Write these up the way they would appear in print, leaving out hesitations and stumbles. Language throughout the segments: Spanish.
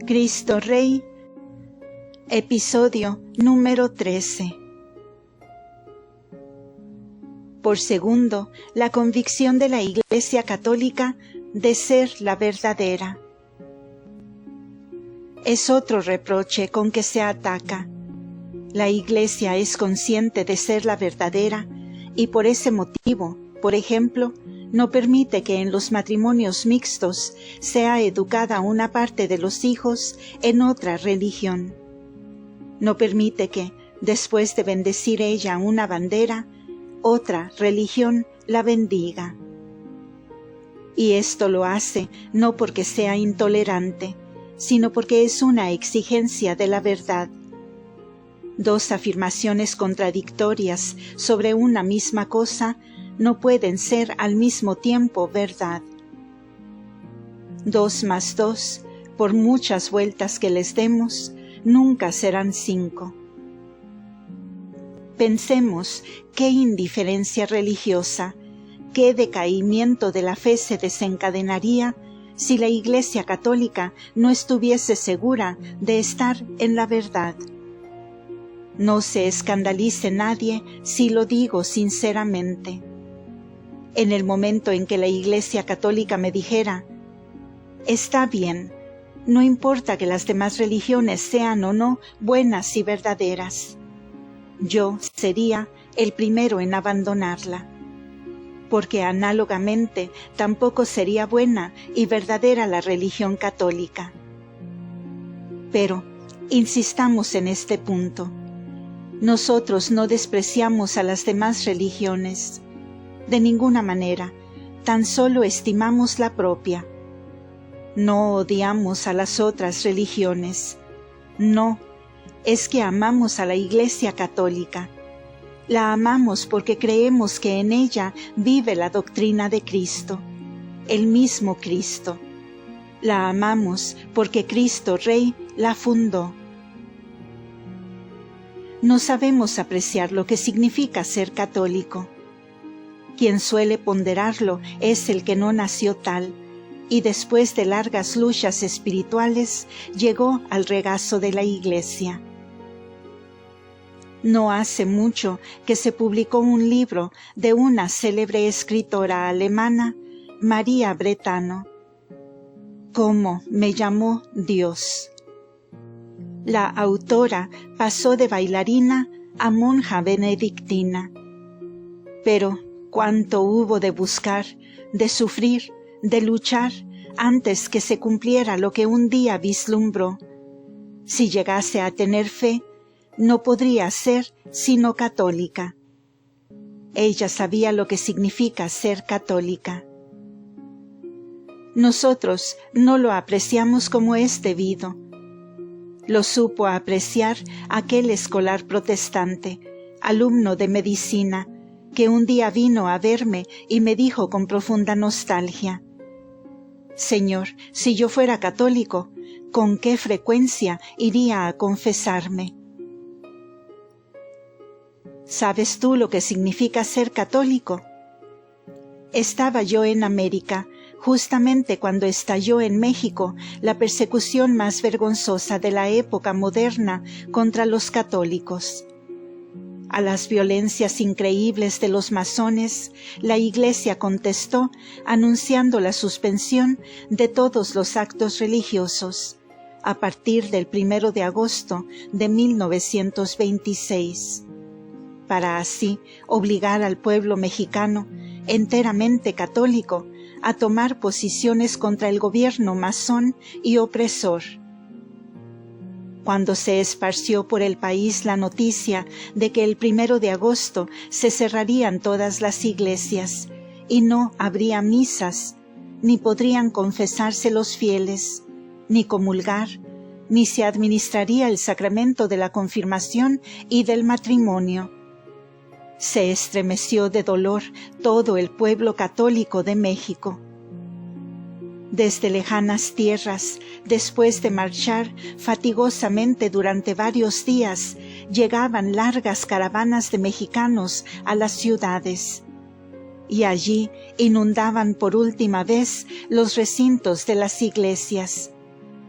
Cristo Rey, episodio número 13. Por segundo, la convicción de la Iglesia Católica de ser la verdadera. Es otro reproche con que se ataca. La Iglesia es consciente de ser la verdadera y por ese motivo, por ejemplo, no permite que en los matrimonios mixtos sea educada una parte de los hijos en otra religión. No permite que, después de bendecir ella una bandera, otra religión la bendiga. Y esto lo hace no porque sea intolerante, sino porque es una exigencia de la verdad. Dos afirmaciones contradictorias sobre una misma cosa no pueden ser al mismo tiempo verdad. 2 más 2, por muchas vueltas que les demos, nunca serán 5. Pensemos qué indiferencia religiosa, qué decaimiento de la fe se desencadenaría si la Iglesia Católica no estuviese segura de estar en la verdad. No se escandalice nadie si lo digo sinceramente. En el momento en que la Iglesia Católica me dijera, está bien, no importa que las demás religiones sean o no buenas y verdaderas, yo sería el primero en abandonarla, porque análogamente tampoco sería buena y verdadera la religión católica. Pero insistamos en este punto. Nosotros no despreciamos a las demás religiones. De ninguna manera, tan solo estimamos la propia. No odiamos a las otras religiones. No, es que amamos a la Iglesia Católica. La amamos porque creemos que en ella vive la doctrina de Cristo, el mismo Cristo. La amamos porque Cristo Rey la fundó. No sabemos apreciar lo que significa ser católico. Quien suele ponderarlo es el que no nació tal, y después de largas luchas espirituales llegó al regazo de la Iglesia. No hace mucho que se publicó un libro de una célebre escritora alemana, María Bretano. ¿Cómo me llamó Dios? La autora pasó de bailarina a monja benedictina. Pero cuánto hubo de buscar, de sufrir, de luchar, antes que se cumpliera lo que un día vislumbró. Si llegase a tener fe, no podría ser sino católica. Ella sabía lo que significa ser católica. Nosotros no lo apreciamos como es debido. Lo supo apreciar aquel escolar protestante, alumno de medicina, que un día vino a verme y me dijo con profunda nostalgia: Señor, si yo fuera católico, ¿con qué frecuencia iría a confesarme? ¿Sabes tú lo que significa ser católico? Estaba yo en América, justamente cuando estalló en México la persecución más vergonzosa de la época moderna contra los católicos. A las violencias increíbles de los masones, la Iglesia contestó anunciando la suspensión de todos los actos religiosos a partir del 1 de agosto de 1926, para así obligar al pueblo mexicano, enteramente católico, a tomar posiciones contra el gobierno masón y opresor. Cuando se esparció por el país la noticia de que el 1 de agosto se cerrarían todas las iglesias y no habría misas, ni podrían confesarse los fieles, ni comulgar, ni se administraría el sacramento de la confirmación y del matrimonio, se estremeció de dolor todo el pueblo católico de México. Desde lejanas tierras, después de marchar fatigosamente durante varios días, llegaban largas caravanas de mexicanos a las ciudades, y allí inundaban por última vez los recintos de las iglesias.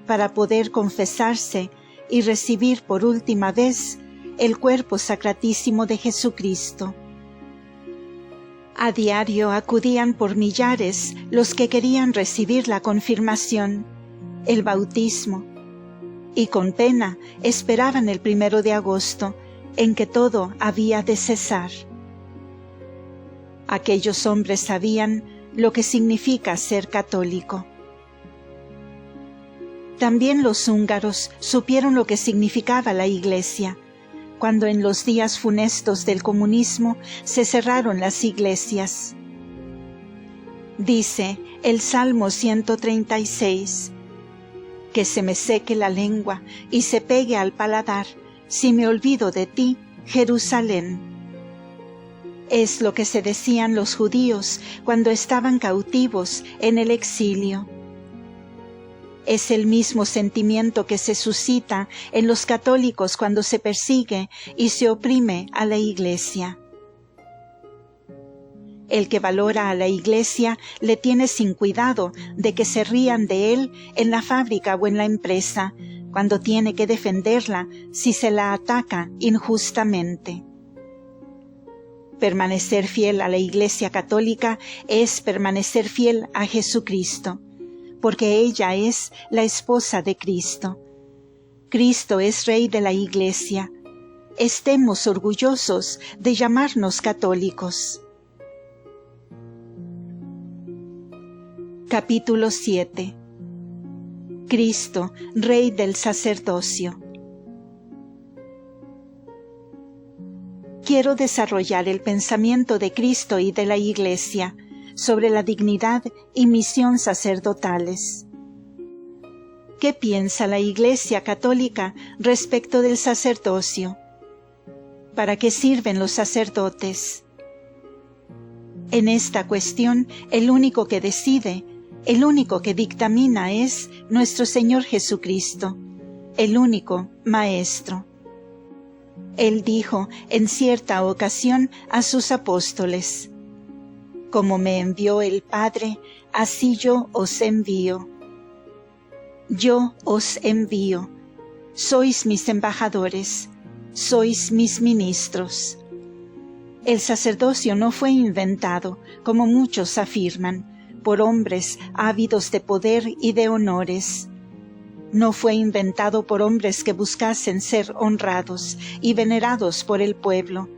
para poder confesarse y recibir por última vez el cuerpo sacratísimo de Jesucristo. A diario acudían por millares los que querían recibir la confirmación, el bautismo, y con pena esperaban el 1 de agosto, en que todo había de cesar. Aquellos hombres sabían lo que significa ser católico. También los húngaros supieron lo que significaba la Iglesia, cuando en los días funestos del comunismo se cerraron las iglesias. Dice el Salmo 136, que se me seque la lengua y se pegue al paladar, si me olvido de ti, Jerusalén. Es lo que se decían los judíos cuando estaban cautivos en el exilio. Es el mismo sentimiento que se suscita en los católicos cuando se persigue y se oprime a la Iglesia. El que valora a la Iglesia le tiene sin cuidado de que se rían de él en la fábrica o en la empresa, cuando tiene que defenderla si se la ataca injustamente. Permanecer fiel a la Iglesia católica es permanecer fiel a Jesucristo, porque ella es la esposa de Cristo. Cristo es Rey de la Iglesia. Estemos orgullosos de llamarnos católicos. Capítulo 7. Cristo, Rey del sacerdocio. Quiero desarrollar el pensamiento de Cristo y de la Iglesia sobre la dignidad y misión sacerdotales. ¿Qué piensa la Iglesia católica respecto del sacerdocio? ¿Para qué sirven los sacerdotes? En esta cuestión, el único que decide, el único que dictamina es nuestro Señor Jesucristo, el único Maestro. Él dijo en cierta ocasión a sus apóstoles: como me envió el Padre, así yo os envío. Yo os envío. Sois mis embajadores, sois mis ministros. El sacerdocio no fue inventado, como muchos afirman, por hombres ávidos de poder y de honores. No fue inventado por hombres que buscasen ser honrados y venerados por el pueblo,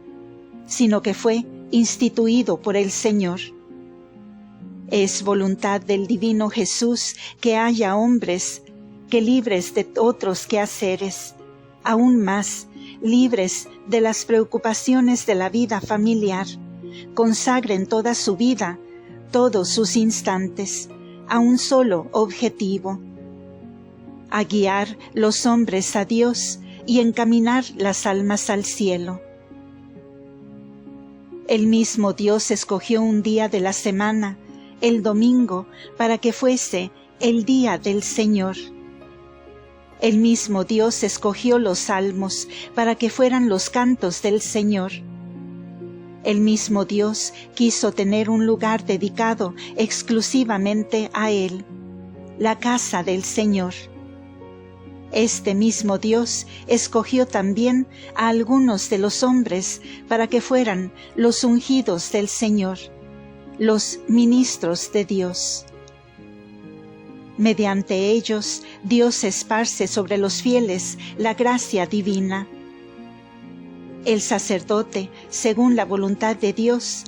sino que fue instituido por el Señor. Es voluntad del divino Jesús que haya hombres que, libres de otros quehaceres, aún más libres de las preocupaciones de la vida familiar, consagren toda su vida, todos sus instantes, a un solo objetivo: a guiar los hombres a Dios y encaminar las almas al cielo. El mismo Dios escogió un día de la semana, el domingo, para que fuese el día del Señor. El mismo Dios escogió los salmos para que fueran los cantos del Señor. El mismo Dios quiso tener un lugar dedicado exclusivamente a Él, la casa del Señor. Este mismo Dios escogió también a algunos de los hombres para que fueran los ungidos del Señor, los ministros de Dios. Mediante ellos, Dios esparce sobre los fieles la gracia divina. El sacerdote, según la voluntad de Dios,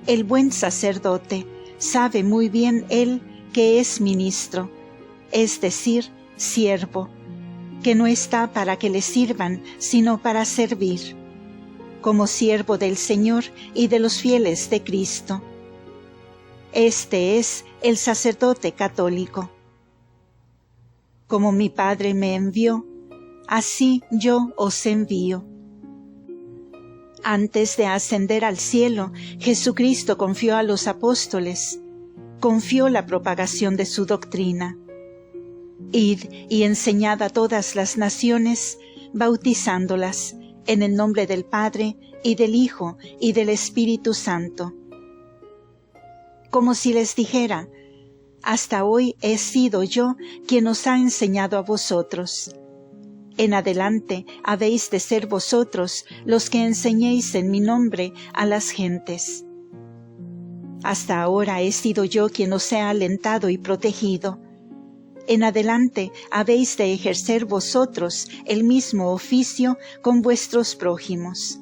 el buen sacerdote, sabe muy bien él que es ministro, es decir, siervo, que no está para que le sirvan, sino para servir, como siervo del Señor y de los fieles de Cristo. Este es el sacerdote católico. Como mi Padre me envió, así yo os envío. Antes de ascender al cielo, Jesucristo confió a los apóstoles, confió la propagación de su doctrina. Id y enseñad a todas las naciones, bautizándolas en el nombre del Padre, y del Hijo, y del Espíritu Santo. Como si les dijera: Hasta hoy he sido yo quien os ha enseñado a vosotros. En adelante habéis de ser vosotros los que enseñéis en mi nombre a las gentes. Hasta ahora he sido yo quien os he alentado y protegido. En adelante habéis de ejercer vosotros el mismo oficio con vuestros prójimos.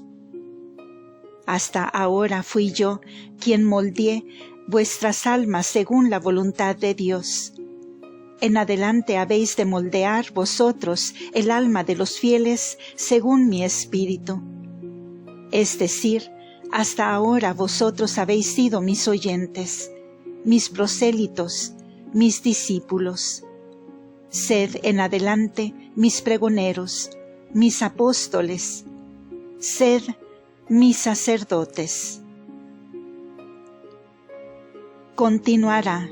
Hasta ahora fui yo quien moldeé vuestras almas según la voluntad de Dios. En adelante habéis de moldear vosotros el alma de los fieles según mi espíritu. Es decir, hasta ahora vosotros habéis sido mis oyentes, mis prosélitos, mis discípulos. Sed en adelante mis pregoneros, mis apóstoles, sed mis sacerdotes. Continuará.